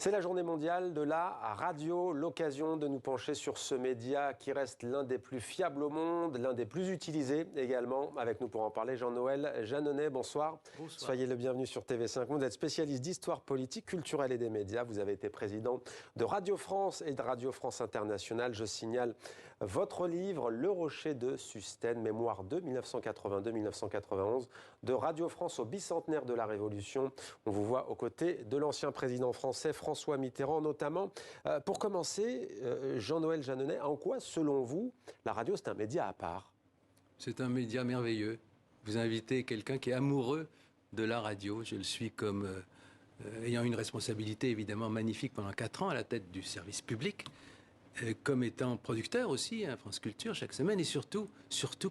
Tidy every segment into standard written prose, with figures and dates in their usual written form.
C'est la journée mondiale de la radio, l'occasion de nous pencher sur ce média qui reste l'un des plus fiables au monde, l'un des plus utilisés également. Avec nous pour en parler, Jean-Noël Jeanneney, bonsoir. Bonsoir. Soyez le bienvenu sur TV5 Monde. Vous êtes spécialiste d'histoire politique, culturelle et des médias. Vous avez été président de Radio France et de Radio France Internationale. Je signale votre livre, Le Rocher de Sustène, mémoire de 1982-1991, de Radio France au bicentenaire de la Révolution. On vous voit aux côtés de l'ancien président français, François Mitterrand notamment. Pour commencer, Jean-Noël Jeanneney, en quoi, selon vous, la radio, c'est un média à part? C'est un média merveilleux. Vous invitez quelqu'un qui est amoureux de la radio. Je le suis comme ayant une responsabilité évidemment magnifique pendant 4 ans à la tête du service public, comme étant producteur aussi à France Culture chaque semaine et surtout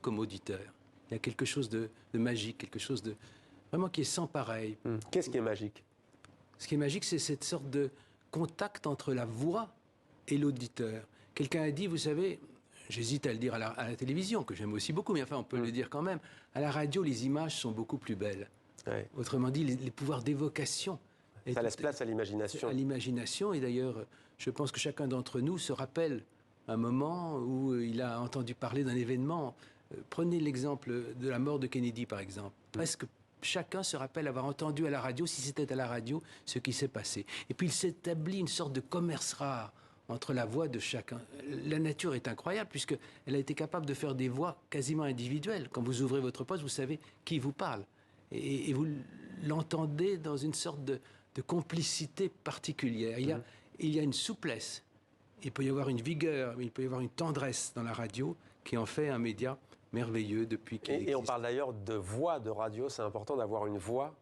comme auditeur. Il y a quelque chose de magique, quelque chose de vraiment qui est sans pareil. Qu'est-ce qui est magique? Ce qui est magique, c'est cette sorte de contact entre la voix et l'auditeur. Quelqu'un a dit, vous savez, j'hésite à le dire à la télévision, que j'aime aussi beaucoup, mais enfin on peut le dire quand même, à la radio, les images sont beaucoup plus belles. Ouais. Autrement dit, les pouvoirs d'évocation. Ça laisse place à l'imagination. À l'imagination, et d'ailleurs, je pense que chacun d'entre nous se rappelle un moment où il a entendu parler d'un événement. Prenez l'exemple de la mort de Kennedy, par exemple. Presque chacun se rappelle avoir entendu à la radio, si c'était à la radio, ce qui s'est passé. Et puis il s'établit une sorte de commerce rare entre la voix de chacun. La nature est incroyable puisqu'elle a été capable de faire des voix quasiment individuelles. Quand vous ouvrez votre poste, vous savez qui vous parle. Et vous l'entendez dans une sorte de complicité particulière. Il y a une souplesse, il peut y avoir une vigueur, il peut y avoir une tendresse dans la radio qui en fait un média merveilleux depuis qu'il existe. Et on parle d'ailleurs de voix de radio, c'est important d'avoir une voix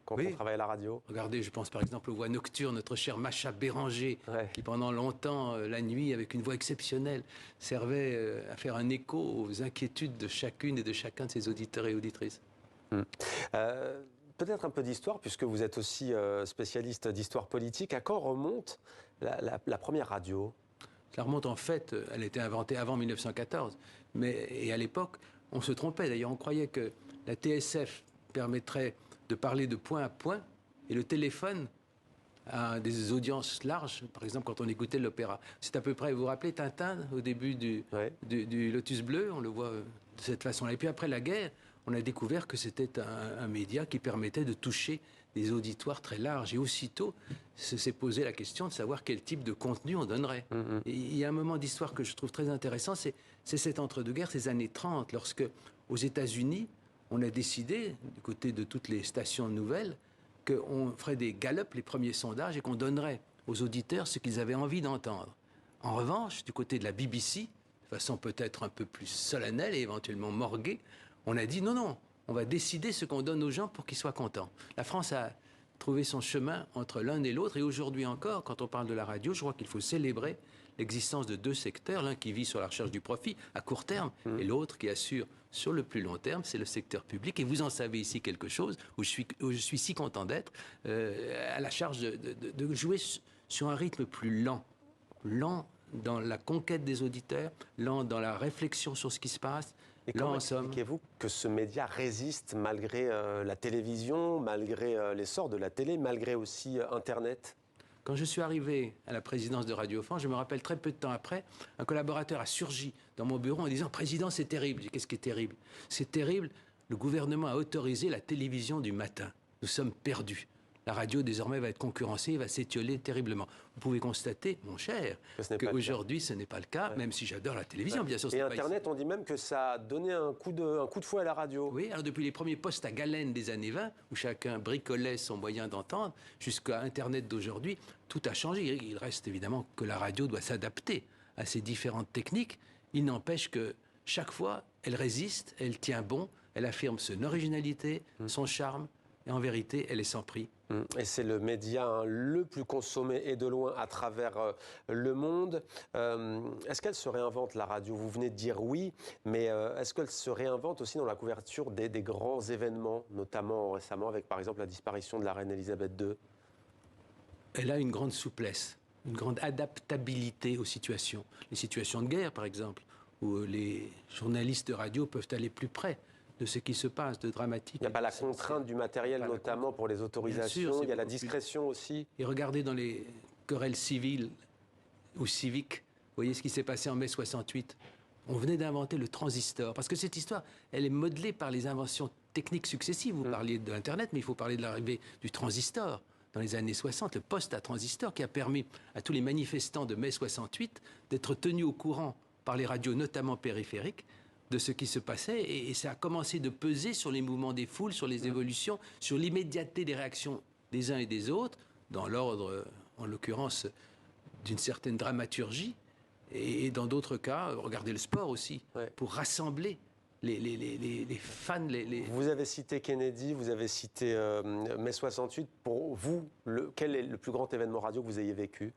quand on travaille à la radio. Regardez, je pense par exemple aux voix nocturnes, notre chère Macha Béranger, qui pendant longtemps, la nuit, avec une voix exceptionnelle, servait à faire un écho aux inquiétudes de chacune et de chacun de ses auditeurs et auditrices. Peut-être un peu d'histoire, puisque vous êtes aussi spécialiste d'histoire politique. À quand remonte la première radio? Ça remonte en fait, elle a été inventée avant 1914. Et à l'époque, on se trompait. D'ailleurs, on croyait que la TSF permettrait de parler de point à point et le téléphone à des audiences larges, par exemple quand on écoutait l'opéra. C'est à peu près, vous vous rappelez Tintin, au début du Lotus Bleu, on le voit de cette façon-là. Et puis après la guerre, on a découvert que c'était un média qui permettait de toucher des auditoires très larges. Et aussitôt, s'est posé la question de savoir quel type de contenu on donnerait. Et il y a un moment d'histoire que je trouve très intéressant, c'est cet entre-deux-guerres, ces années 30, lorsque, aux États-Unis, on a décidé, du côté de toutes les stations nouvelles, qu'on ferait des galops, les premiers sondages, et qu'on donnerait aux auditeurs ce qu'ils avaient envie d'entendre. En revanche, du côté de la BBC, de façon peut-être un peu plus solennelle et éventuellement morguée, on a dit non, on va décider ce qu'on donne aux gens pour qu'ils soient contents. La France a trouvé son chemin entre l'un et l'autre, et aujourd'hui encore, quand on parle de la radio, je crois qu'il faut célébrer l'existence de 2 secteurs, l'un qui vit sur la recherche du profit à court terme, et l'autre qui assure sur le plus long terme, c'est le secteur public. Et vous en savez ici quelque chose, où je suis si content d'être, à la charge de jouer sur un rythme plus lent dans la conquête des auditeurs, lent dans la réflexion sur ce qui se passe. Et comment expliquez-vous que ce média résiste malgré la télévision, malgré l'essor de la télé, malgré aussi Internet? Quand je suis arrivé à la présidence de Radio France, je me rappelle très peu de temps après, un collaborateur a surgi dans mon bureau en disant « Président, c'est terrible ». Qu'est-ce qui est terrible? C'est terrible, le gouvernement a autorisé la télévision du matin. Nous sommes perdus. La radio, désormais, va être concurrencée, va s'étioler terriblement. Vous pouvez constater, mon cher, qu'aujourd'hui, ce n'est pas le cas, même si j'adore la télévision, bien sûr. Et Internet, on dit même que ça a donné un coup de fouet à la radio. Oui, alors depuis les premiers postes à galène des années 20, où chacun bricolait son moyen d'entendre, jusqu'à Internet d'aujourd'hui, tout a changé. Il reste évidemment que la radio doit s'adapter à ces différentes techniques. Il n'empêche que chaque fois, elle résiste, elle tient bon, elle affirme son originalité, son charme, et en vérité, elle est sans prix. Et c'est le média le plus consommé et de loin à travers le monde. Est-ce qu'elle se réinvente, la radio? Vous venez de dire oui, mais est-ce qu'elle se réinvente aussi dans la couverture des grands événements, notamment récemment avec par exemple la disparition de la reine Elisabeth II? Elle a une grande souplesse, une grande adaptabilité aux situations. Les situations de guerre, par exemple, où les journalistes de radio peuvent aller plus près de ce qui se passe, de dramatique. Il n'y a pas la contrainte du matériel, notamment pour les autorisations, sûr, il y a la discrétion aussi. Et regardez dans les querelles civiles ou civiques, vous voyez ce qui s'est passé en mai 68. On venait d'inventer le transistor, parce que cette histoire, elle est modelée par les inventions techniques successives. Vous parliez de l'Internet, mais il faut parler de l'arrivée du transistor dans les années 60, le poste à transistor qui a permis à tous les manifestants de mai 68 d'être tenus au courant par les radios, notamment périphériques, de ce qui se passait. Et ça a commencé de peser sur les mouvements des foules, sur les évolutions, sur l'immédiateté des réactions des uns et des autres, dans l'ordre, en l'occurrence, d'une certaine dramaturgie. Et dans d'autres cas, regardez le sport aussi, pour rassembler les fans. Vous avez cité Kennedy, vous avez cité mai 68. Pour vous, quel est le plus grand événement radio que vous ayez vécu?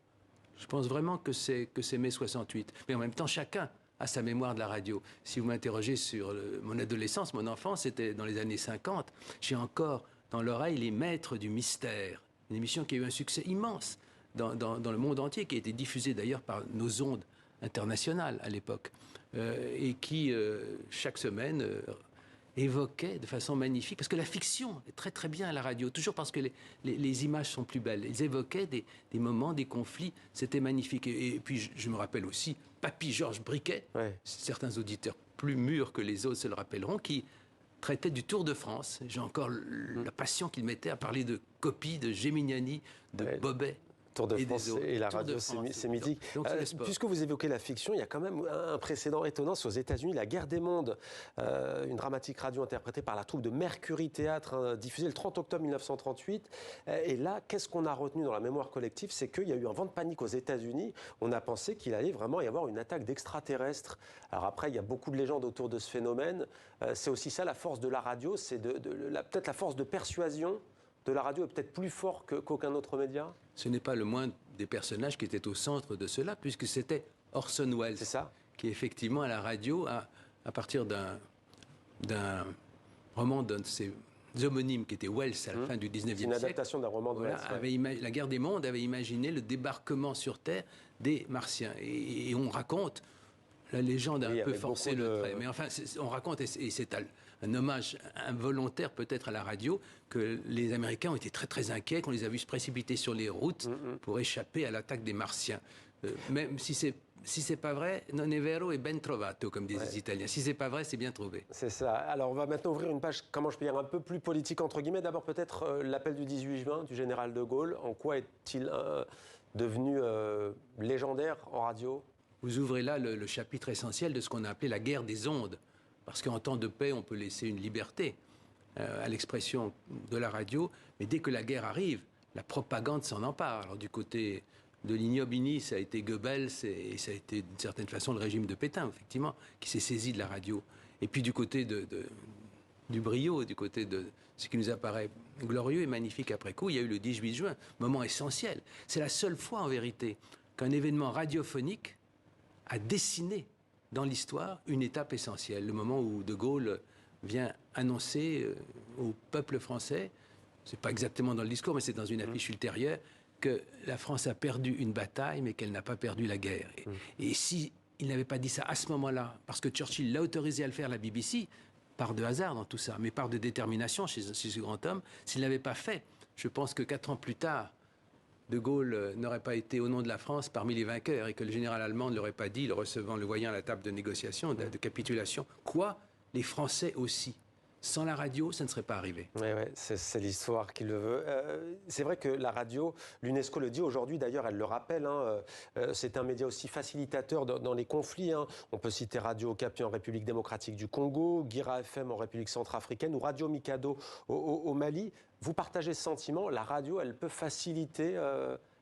Je pense vraiment que c'est mai 68. Mais en même temps, chacun a sa mémoire de la radio. Si vous m'interrogez sur mon adolescence, mon enfance, c'était dans les années 50. J'ai encore dans l'oreille Les Maîtres du Mystère, une émission qui a eu un succès immense dans le monde entier, qui a été diffusée d'ailleurs par nos ondes internationales à l'époque, et qui, chaque semaine, évoquait de façon magnifique, parce que la fiction est très très bien à la radio, toujours parce que les images sont plus belles. Ils évoquaient des moments, des conflits, c'était magnifique. Et puis je me rappelle aussi Papy Georges Briquet, certains auditeurs plus mûrs que les autres se le rappelleront, qui traitait du Tour de France. J'ai encore la passion qu'il mettait à parler de Coppi, de Geminiani, de Bobet. Tour de France et la radio, c'est mythique. Puisque vous évoquez la fiction, il y a quand même un précédent étonnant. C'est aux États-Unis, La Guerre des Mondes, une dramatique radio interprétée par la troupe de Mercury Théâtre, diffusée le 30 octobre 1938. Et là, qu'est-ce qu'on a retenu dans la mémoire collective? C'est qu'il y a eu un vent de panique aux États-Unis. On a pensé qu'il allait vraiment y avoir une attaque d'extraterrestres. Alors après, il y a beaucoup de légendes autour de ce phénomène. C'est aussi ça la force de la radio, c'est peut-être la force de persuasion de la radio est peut-être plus fort qu'aucun autre média? Ce n'est pas le moindre des personnages qui étaient au centre de cela, puisque c'était Orson Welles, qui effectivement à la radio, à partir d'un roman d'un de ses homonymes, qui était Wells à la fin du 19e siècle. C'est une adaptation d'un roman de Wells. La Guerre des Mondes avait imaginé le débarquement sur Terre des Martiens. Et on raconte, la légende a un peu forcé le trait, mais enfin, on raconte, et c'est un hommage involontaire peut-être à la radio, que les Américains ont été très très inquiets, qu'on les a vus se précipiter sur les routes pour échapper à l'attaque des Martiens. Même si c'est pas vrai, non è vero e ben trovato, comme disent les Italiens. Si c'est pas vrai, c'est bien trouvé. C'est ça. Alors on va maintenant ouvrir une page, comment je peux dire, un peu plus politique entre guillemets. D'abord peut-être l'appel du 18 juin du général de Gaulle. En quoi est-il devenu légendaire en radio? Vous ouvrez là le chapitre essentiel de ce qu'on a appelé la guerre des ondes. Parce qu'en temps de paix, on peut laisser une liberté à l'expression de la radio, mais dès que la guerre arrive, la propagande s'en empare. Alors du côté de l'ignominie, ça a été Goebbels et ça a été d'une certaine façon le régime de Pétain, effectivement, qui s'est saisi de la radio. Et puis du côté du brio, du côté de ce qui nous apparaît glorieux et magnifique après coup, il y a eu le 18 juin, moment essentiel. C'est la seule fois en vérité qu'un événement radiophonique a dessiné dans l'histoire une étape essentielle, le moment où De Gaulle vient annoncer au peuple français, c'est pas exactement dans le discours, mais c'est dans une affiche ultérieure, que la France a perdu une bataille, mais qu'elle n'a pas perdu la guerre. Et si il n'avait pas dit ça à ce moment-là, parce que Churchill l'a autorisé à le faire, la BBC, part de hasard dans tout ça, mais part de détermination chez ce grand homme, s'il n'avait pas fait, je pense que 4 ans plus tard, De Gaulle n'aurait pas été au nom de la France parmi les vainqueurs et que le général allemand ne l'aurait pas dit, le voyant à la table de négociation, de capitulation. Quoi? Les Français aussi. Sans la radio, ça ne serait pas arrivé. Oui, c'est l'histoire qui le veut. C'est vrai que la radio, l'UNESCO le dit aujourd'hui, d'ailleurs, elle le rappelle, c'est un média aussi facilitateur dans les conflits. On peut citer Radio Okapi en République démocratique du Congo, Guira FM en République centrafricaine ou Radio Mikado au Mali. Vous partagez ce sentiment, la radio, elle peut faciliter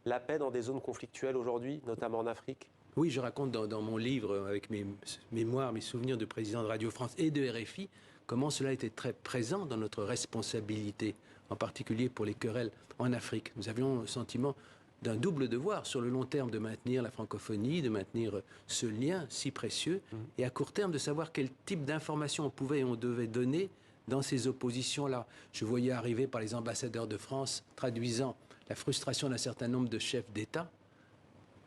la paix dans des zones conflictuelles aujourd'hui, notamment en Afrique? Oui, je raconte dans mon livre, avec mes mémoires, mes souvenirs de président de Radio France et de RFI, comment cela était très présent dans notre responsabilité, en particulier pour les querelles en Afrique. Nous avions le sentiment d'un double devoir, sur le long terme de maintenir la francophonie, de maintenir ce lien si précieux, et à court terme de savoir quel type d'informations on pouvait et on devait donner dans ces oppositions-là. Je voyais arriver par les ambassadeurs de France, traduisant la frustration d'un certain nombre de chefs d'État,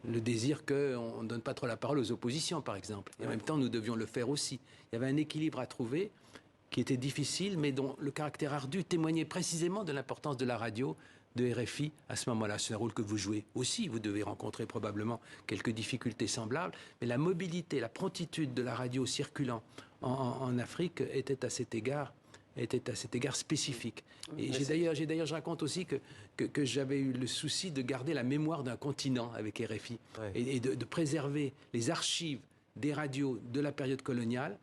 le désir qu'on ne donne pas trop la parole aux oppositions, par exemple. Et en même temps, nous devions le faire aussi. Il y avait un équilibre à trouver qui était difficile, mais dont le caractère ardu témoignait précisément de l'importance de la radio, de RFI à ce moment-là. C'est un rôle que vous jouez aussi. Vous devez rencontrer probablement quelques difficultés semblables, mais la mobilité, la promptitude de la radio circulant en Afrique était à cet égard spécifique. Et je raconte aussi que j'avais eu le souci de garder la mémoire d'un continent avec RFI et de préserver les archives des radios de la période coloniale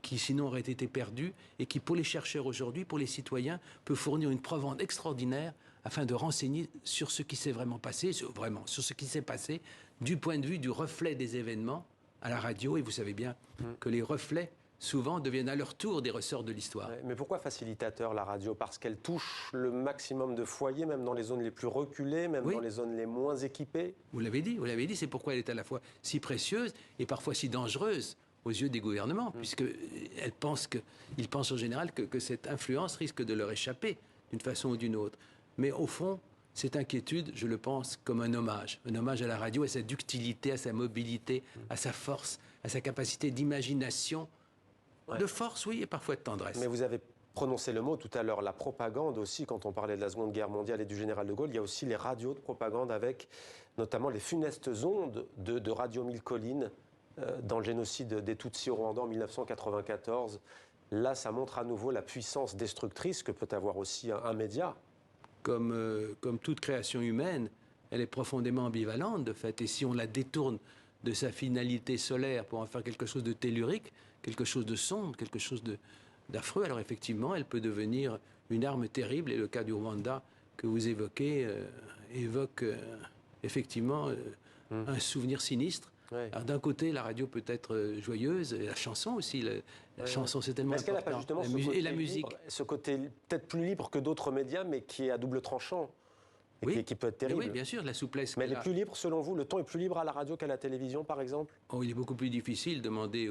qui sinon auraient été perdues et qui, pour les chercheurs aujourd'hui, pour les citoyens, peut fournir une provende extraordinaire afin de renseigner sur ce qui s'est vraiment passé, sur ce qui s'est passé du point de vue du reflet des événements à la radio. Et vous savez bien que les reflets souvent deviennent à leur tour des ressorts de l'histoire. Mais pourquoi facilitateur la radio? Parce qu'elle touche le maximum de foyers, même dans les zones les plus reculées, même dans les zones les moins équipées. Vous l'avez dit, c'est pourquoi elle est à la fois si précieuse et parfois si dangereuse aux yeux des gouvernements, puisqu'ils pensent en général que cette influence risque de leur échapper d'une façon ou d'une autre. Mais au fond, cette inquiétude, je le pense comme un hommage à la radio, à sa ductilité, à sa mobilité, à sa force, à sa capacité d'imagination, de force, oui, et parfois de tendresse. Mais vous avez prononcé le mot tout à l'heure, la propagande aussi, quand on parlait de la Seconde Guerre mondiale et du général de Gaulle, il y a aussi les radios de propagande avec notamment les funestes ondes de Radio Mille Collines dans le génocide des Tutsis au Rwanda en 1994. Là, ça montre à nouveau la puissance destructrice que peut avoir aussi un média. Comme toute création humaine, elle est profondément ambivalente, de fait. Et si on la détourne de sa finalité solaire pour en faire quelque chose de tellurique, quelque chose de sombre, quelque chose d'affreux, alors effectivement, elle peut devenir une arme terrible. Et le cas du Rwanda que vous évoquez évoque effectivement un souvenir sinistre. Alors d'un côté, la radio peut être joyeuse, et la chanson aussi. La chanson, c'est tellement important. Est-ce qu'elle n'a pas justement la musique, ce côté peut-être plus libre que d'autres médias, mais qui est à double tranchant et qui peut être terrible? Oui, bien sûr, la souplesse. Mais elle est plus libre, selon vous? Le ton est plus libre à la radio qu'à la télévision, par exemple? Il est beaucoup plus difficile de demander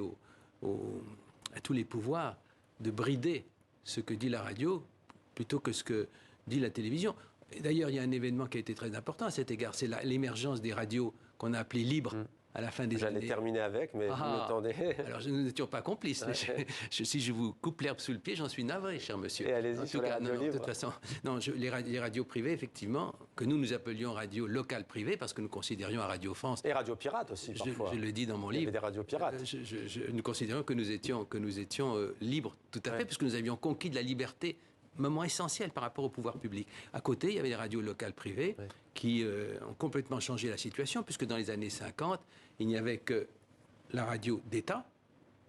à tous les pouvoirs de brider ce que dit la radio plutôt que ce que dit la télévision. D'ailleurs, il y a un événement qui a été très important à cet égard, c'est l'émergence des radios qu'on a appelées libres. À la fin des années. J'allais terminer avec, mais vous m'attendez. Alors, nous n'étions pas complices. Mais si je vous coupe l'herbe sous le pied, j'en suis navré, cher monsieur. Et allez-y sur les radios libres. De toute façon, les radios privées, effectivement, que nous appelions radio locale privée, parce que nous considérions à Radio France... Et radio pirate aussi, parfois. Je le dis dans mon livre. Il y avait des radios pirates. Nous considérions que nous étions libres, tout à fait, puisque nous avions conquis de la liberté, moment essentiel par rapport au pouvoir public. À côté, il y avait des radios locales privées qui ont complètement changé la situation, puisque dans les années 50, il n'y avait que la radio d'État,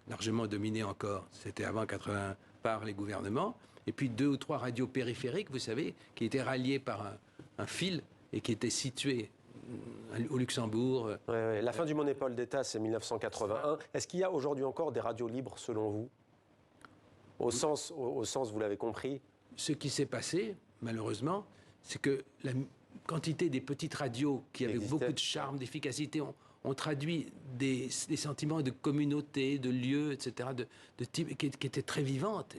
largement dominée encore, c'était avant 80, par les gouvernements, et puis 2 ou 3 radios périphériques, vous savez, qui étaient ralliées par un fil et qui étaient situées au Luxembourg. La fin du monopole d'État, c'est 1981. Est-ce qu'il y a aujourd'hui encore des radios libres, selon vous? Au sens, vous l'avez compris. Ce qui s'est passé, malheureusement, c'est que la quantité des petites radios qui avaient beaucoup de charme, d'efficacité, ont traduit des sentiments de communauté, de lieu, etc., de type, qui étaient très vivantes.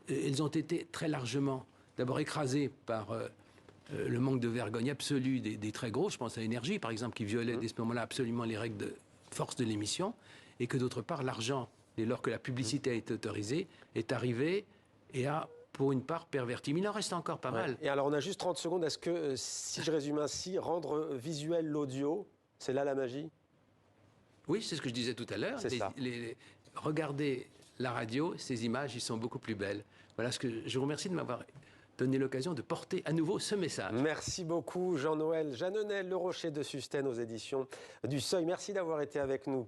Et elles ont été très largement, d'abord écrasées par le manque de vergogne absolu des très gros, je pense à Énergie, par exemple, qui violait dès ce moment-là absolument les règles de force de l'émission, et que d'autre part, l'argent, dès lors que la publicité a été autorisée, est arrivé et a, pour une part, perverti. Mais il en reste encore pas mal. Et alors, on a juste 30 secondes. Est-ce que, si je résume ainsi, rendre visuel l'audio, c'est là la magie? Oui, c'est ce que je disais tout à l'heure. Regardez la radio, ces images, ils sont beaucoup plus belles. Voilà ce que je vous remercie de m'avoir donné l'occasion de porter à nouveau ce message. Merci beaucoup, Jean-Noël Jeanneney, Le Rocher de Sustaines aux éditions du Seuil. Merci d'avoir été avec nous.